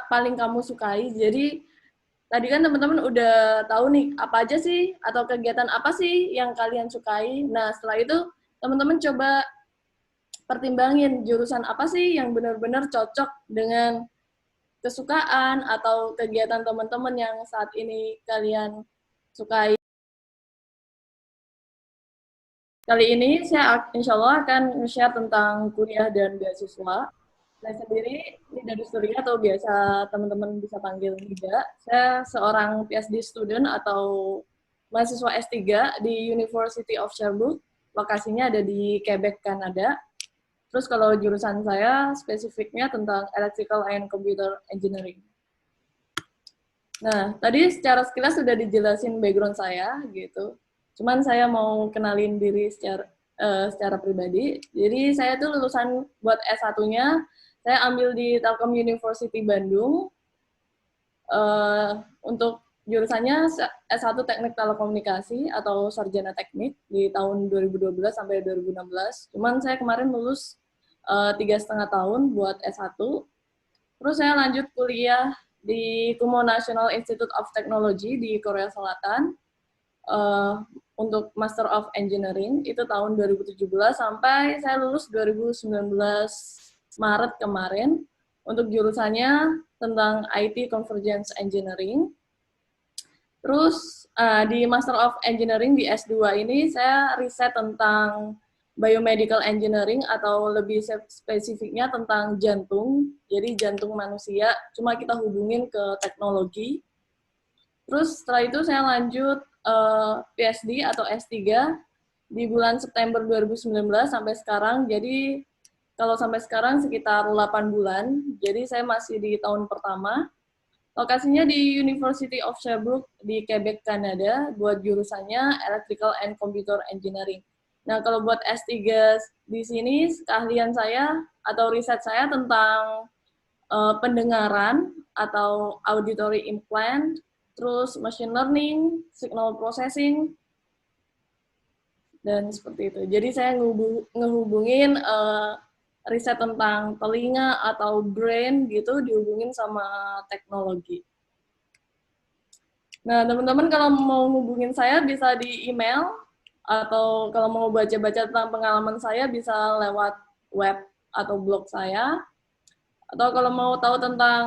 paling kamu sukai. Jadi tadi kan teman-teman udah tahu nih apa aja sih atau kegiatan apa sih yang kalian sukai. Nah, setelah itu teman-teman coba pertimbangin jurusan apa sih yang benar-benar cocok dengan kesukaan atau kegiatan teman-teman yang saat ini kalian sukai. Kali ini saya insya Allah akan share tentang kuliah dan beasiswa. Saya sendiri ini dari Surya atau biasa teman-teman bisa panggil Nida. Saya seorang PhD student atau mahasiswa S3 di University of Sherbrooke. Lokasinya ada di Quebec, Kanada. Terus kalau jurusan saya spesifiknya tentang Electrical and Computer Engineering. Nah, tadi secara sekilas sudah dijelasin background saya gitu. Cuman saya mau kenalin diri secara pribadi. Jadi saya tuh lulusan buat S1-nya, saya ambil di Telkom University Bandung. Untuk jurusannya S1 Teknik Telekomunikasi atau Sarjana Teknik di tahun 2012 sampai 2016. Cuman saya kemarin lulus 3,5 tahun buat S1. Terus saya lanjut kuliah di Kumo National Institute of Technology di Korea Selatan untuk Master of Engineering itu tahun 2017 sampai saya lulus 2019 Maret kemarin untuk jurusannya tentang IT Convergence Engineering. Terus di Master of Engineering di S2 ini saya riset tentang biomedical engineering atau lebih spesifiknya tentang jantung. Jadi jantung manusia, cuma kita hubungin ke teknologi. Terus setelah itu saya lanjut PhD atau S3 di bulan September 2019 sampai sekarang. Jadi kalau sampai sekarang sekitar 8 bulan. Jadi saya masih di tahun pertama. Lokasinya di University of Sherbrooke di Quebec, Kanada, buat jurusannya Electrical and Computer Engineering. Nah, kalau buat S3 di sini, keahlian saya atau riset saya tentang pendengaran atau auditory implant, terus machine learning, signal processing, dan seperti itu. Jadi saya ngehubungin riset tentang telinga atau brain gitu dihubungin sama teknologi. Nah, teman-teman kalau mau hubungin saya bisa di email atau kalau mau baca-baca tentang pengalaman saya bisa lewat web atau blog saya. Atau kalau mau tahu tentang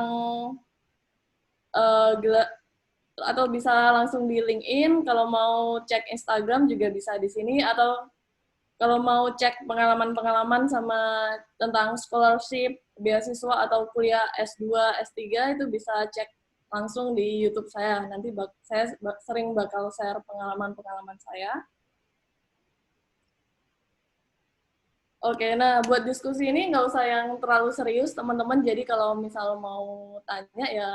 atau bisa langsung di LinkedIn, kalau mau cek Instagram juga bisa di sini, atau kalau mau cek pengalaman-pengalaman sama tentang scholarship, beasiswa atau kuliah S2, S3 itu bisa cek langsung di YouTube saya. Nanti saya sering bakal share pengalaman-pengalaman saya. Oke, nah buat diskusi ini nggak usah yang terlalu serius, teman-teman. Jadi kalau misal mau tanya ya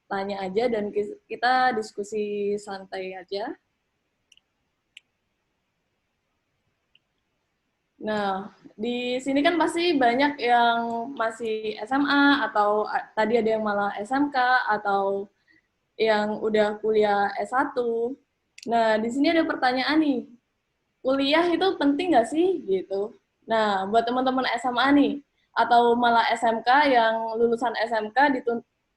tanya aja dan kita diskusi santai aja. Nah, di sini kan pasti banyak yang masih SMA atau tadi ada yang malah SMK atau yang udah kuliah S1. Nah, di sini ada pertanyaan nih, kuliah itu penting nggak sih? Gitu. Nah, buat teman-teman SMA nih, atau malah SMK yang lulusan SMK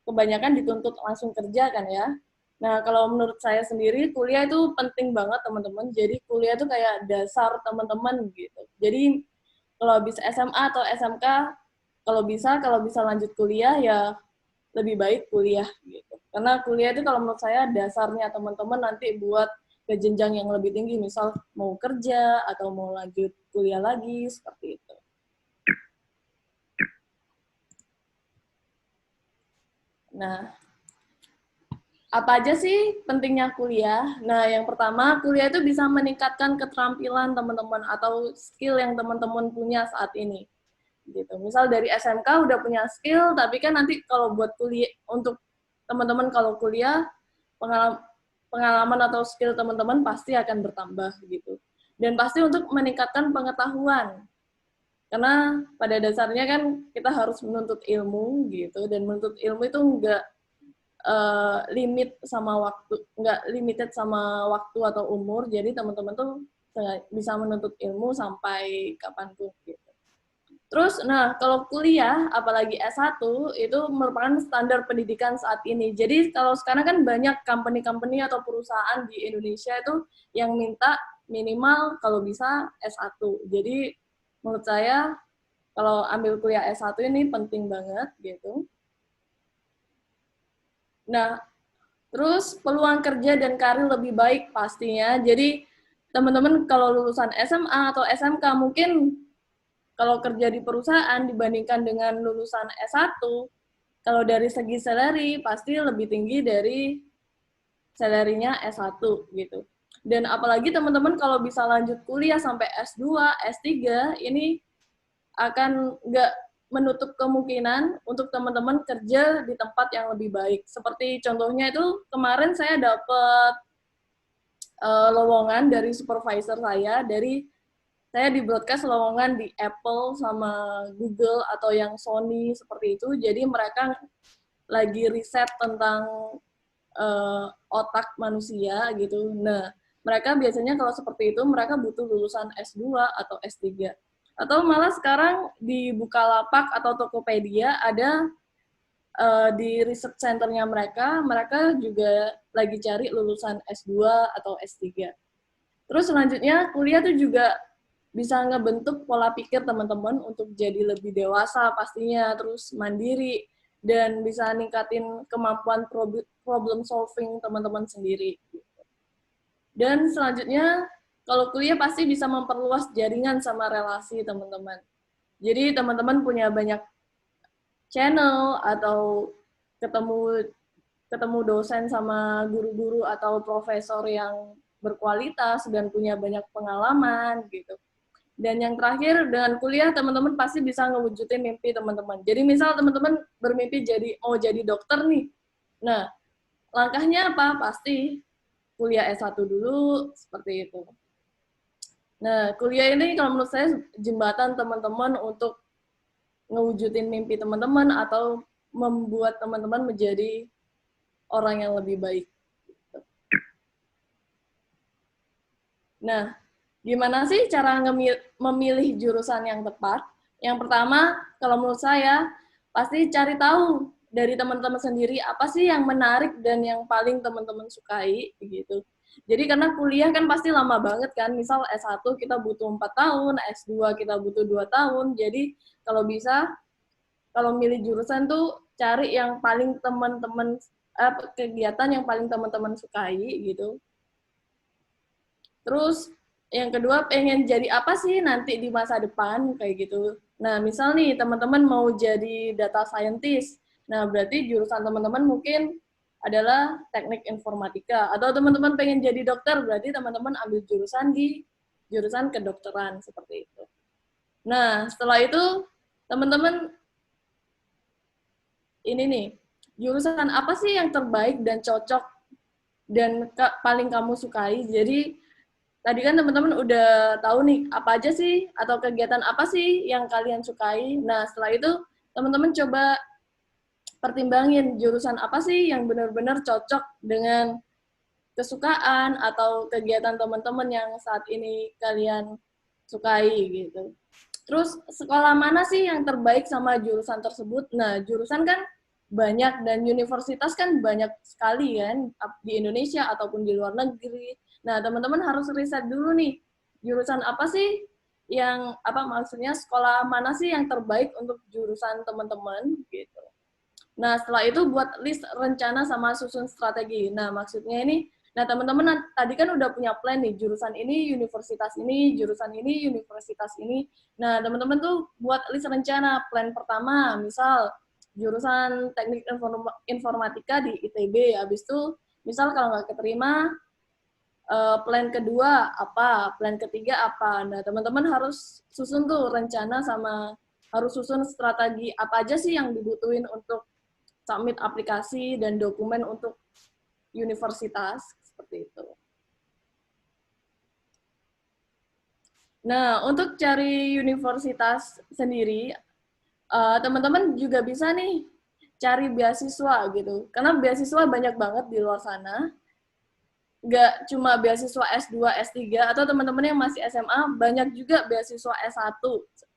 kebanyakan dituntut langsung kerja kan ya. Nah, kalau menurut saya sendiri, kuliah itu penting banget teman-teman. Jadi kuliah itu kayak dasar teman-teman gitu. Jadi kalau habis SMA atau SMK, kalau bisa lanjut kuliah ya lebih baik kuliah gitu. Karena kuliah itu kalau menurut saya dasarnya teman-teman nanti buat ke jenjang yang lebih tinggi, misal mau kerja atau mau lanjut kuliah lagi, seperti itu. Nah, apa aja sih pentingnya kuliah? Nah, yang pertama, kuliah itu bisa meningkatkan keterampilan teman-teman atau skill yang teman-teman punya saat ini. Gitu. Misal dari SMK udah punya skill, tapi kan nanti kalau buat kuliah, untuk teman-teman kalau kuliah, pengalaman atau skill teman-teman pasti akan bertambah gitu. Dan pasti untuk meningkatkan pengetahuan. Karena pada dasarnya kan kita harus menuntut ilmu gitu, dan menuntut ilmu itu enggak limit sama waktu, nggak limited sama waktu atau umur, jadi teman-teman tuh bisa menuntut ilmu sampai kapanpun gitu. Terus, nah kalau kuliah, apalagi S1, itu merupakan standar pendidikan saat ini. Jadi kalau sekarang kan banyak company-company atau perusahaan di Indonesia itu yang minta minimal kalau bisa S1. Jadi menurut saya kalau ambil kuliah S1 ini penting banget gitu. Nah, terus peluang kerja dan karir lebih baik pastinya. Jadi teman-teman kalau lulusan SMA atau SMK mungkin kalau kerja di perusahaan dibandingkan dengan lulusan S1, kalau dari segi salary pasti lebih tinggi dari salary-nya S1 gitu. Dan apalagi teman-teman kalau bisa lanjut kuliah sampai S2, S3, ini akan nggak menutup kemungkinan untuk teman-teman kerja di tempat yang lebih baik. Seperti contohnya itu kemarin saya dapat lowongan dari supervisor saya di broadcast lowongan di Apple sama Google atau yang Sony seperti itu. Jadi mereka lagi riset tentang otak manusia gitu. Nah, mereka biasanya kalau seperti itu mereka butuh lulusan S2 atau S3. Atau malah sekarang di Bukalapak atau Tokopedia ada di research centernya mereka juga lagi cari lulusan S2 atau S3. Terus selanjutnya kuliah tuh juga bisa ngebentuk pola pikir teman-teman untuk jadi lebih dewasa pastinya, terus mandiri, dan bisa ningkatin kemampuan problem solving teman-teman sendiri. Dan selanjutnya, kalau kuliah pasti bisa memperluas jaringan sama relasi teman-teman. Jadi teman-teman punya banyak channel atau ketemu ketemu dosen sama guru-guru atau profesor yang berkualitas dan punya banyak pengalaman gitu. Dan yang terakhir, dengan kuliah teman-teman pasti bisa ngewujudin mimpi teman-teman. Jadi misal teman-teman bermimpi mau jadi dokter nih. Nah, langkahnya apa? Pasti kuliah S1 dulu, seperti itu. Nah, kuliah ini kalau menurut saya jembatan teman-teman untuk ngewujudin mimpi teman-teman atau membuat teman-teman menjadi orang yang lebih baik. Nah, gimana sih cara memilih jurusan yang tepat? Yang pertama, kalau menurut saya, pasti cari tahu dari teman-teman sendiri apa sih yang menarik dan yang paling teman-teman sukai, gitu. Jadi karena kuliah kan pasti lama banget kan, misal S1 kita butuh 4 tahun, S2 kita butuh 2 tahun, jadi kalau bisa, kalau milih jurusan tuh cari yang paling teman-teman, kegiatan yang paling teman-teman sukai, gitu. Terus yang kedua pengen jadi apa sih nanti di masa depan kayak gitu. Nah, misal nih teman-teman mau jadi data scientist. Nah, berarti jurusan teman-teman mungkin adalah teknik informatika. Atau teman-teman pengen jadi dokter, berarti teman-teman ambil jurusan di jurusan kedokteran seperti itu. Nah, setelah itu teman-teman ini nih, jurusan apa sih yang terbaik dan cocok dan paling kamu sukai. Jadi tadi kan teman-teman udah tahu nih apa aja sih atau kegiatan apa sih yang kalian sukai. Nah, setelah itu teman-teman coba pertimbangin jurusan apa sih yang benar-benar cocok dengan kesukaan atau kegiatan teman-teman yang saat ini kalian sukai gitu. Terus sekolah mana sih yang terbaik sama jurusan tersebut? Nah, jurusan kan banyak dan universitas kan banyak sekali kan di Indonesia ataupun di luar negeri. Nah, teman-teman harus riset dulu nih, jurusan apa sih yang maksudnya sekolah mana sih yang terbaik untuk jurusan teman-teman gitu. Nah, setelah itu buat list rencana sama susun strategi. Nah, maksudnya ini, nah teman-teman tadi kan udah punya plan nih, jurusan ini, universitas ini, jurusan ini, universitas ini. Nah, teman-teman tuh buat list rencana. Plan pertama, misal jurusan teknik informatika di ITB, habis itu misal kalau nggak keterima, plan kedua apa, plan ketiga apa. Nah, teman-teman harus susun tuh rencana sama harus susun strategi apa aja sih yang dibutuhin untuk submit aplikasi dan dokumen untuk universitas, seperti itu. Nah, untuk cari universitas sendiri, teman-teman juga bisa nih cari beasiswa gitu. Karena beasiswa banyak banget di luar sana. Nggak cuma beasiswa S2, S3, atau teman-teman yang masih SMA, banyak juga beasiswa S1.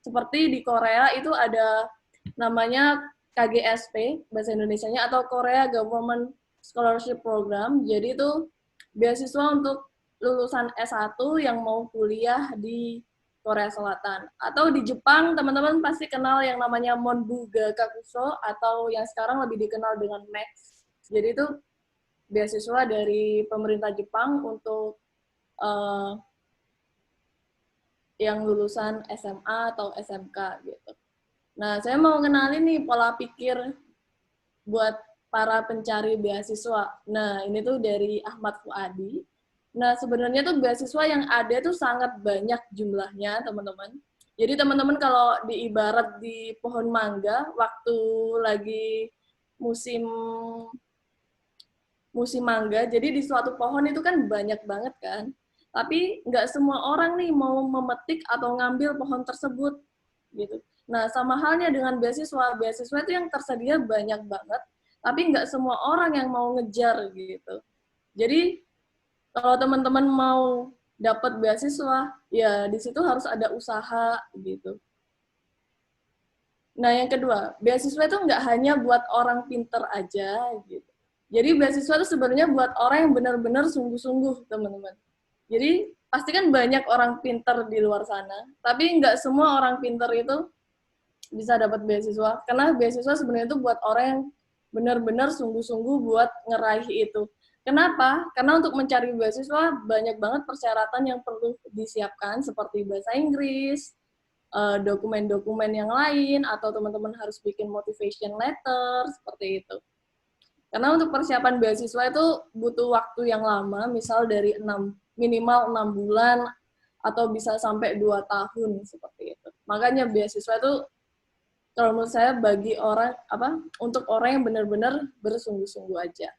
Seperti di Korea itu ada namanya KGSP, bahasa Indonesianya, atau Korea Government Scholarship Program. Jadi itu beasiswa untuk lulusan S1 yang mau kuliah di Korea Selatan. Atau di Jepang, teman-teman pasti kenal yang namanya Monbu Gakkuso, atau yang sekarang lebih dikenal dengan MAX. Jadi itu beasiswa dari pemerintah Jepang untuk yang lulusan SMA atau SMK gitu. Nah, saya mau kenalin nih pola pikir buat para pencari beasiswa. Nah, ini tuh dari Ahmad Fuadi. Nah, sebenarnya tuh beasiswa yang ada tuh sangat banyak jumlahnya, teman-teman. Jadi teman-teman kalau diibarat di pohon mangga, waktu lagi musim musim mangga, jadi di suatu pohon itu kan banyak banget kan. Tapi nggak semua orang nih mau memetik atau ngambil pohon tersebut gitu. Nah, sama halnya dengan beasiswa. Beasiswa itu yang tersedia banyak banget, tapi nggak semua orang yang mau ngejar gitu. Jadi kalau teman-teman mau dapat beasiswa, ya di situ harus ada usaha gitu. Nah, yang kedua, beasiswa itu nggak hanya buat orang pinter aja gitu. Jadi beasiswa itu sebenarnya buat orang yang benar-benar sungguh-sungguh, teman-teman. Jadi pasti kan banyak orang pinter di luar sana, tapi nggak semua orang pinter itu bisa dapat beasiswa. Karena beasiswa sebenarnya itu buat orang yang benar-benar sungguh-sungguh buat ngeraih itu. Kenapa? Karena untuk mencari beasiswa banyak banget persyaratan yang perlu disiapkan seperti bahasa Inggris, dokumen-dokumen yang lain, atau teman-teman harus bikin motivation letter, seperti itu. Karena untuk persiapan beasiswa itu butuh waktu yang lama, misal dari minimal 6 bulan, atau bisa sampai 2 tahun, seperti itu. Makanya beasiswa itu kalau menurut saya bagi orang untuk orang yang benar-benar bersungguh-sungguh aja.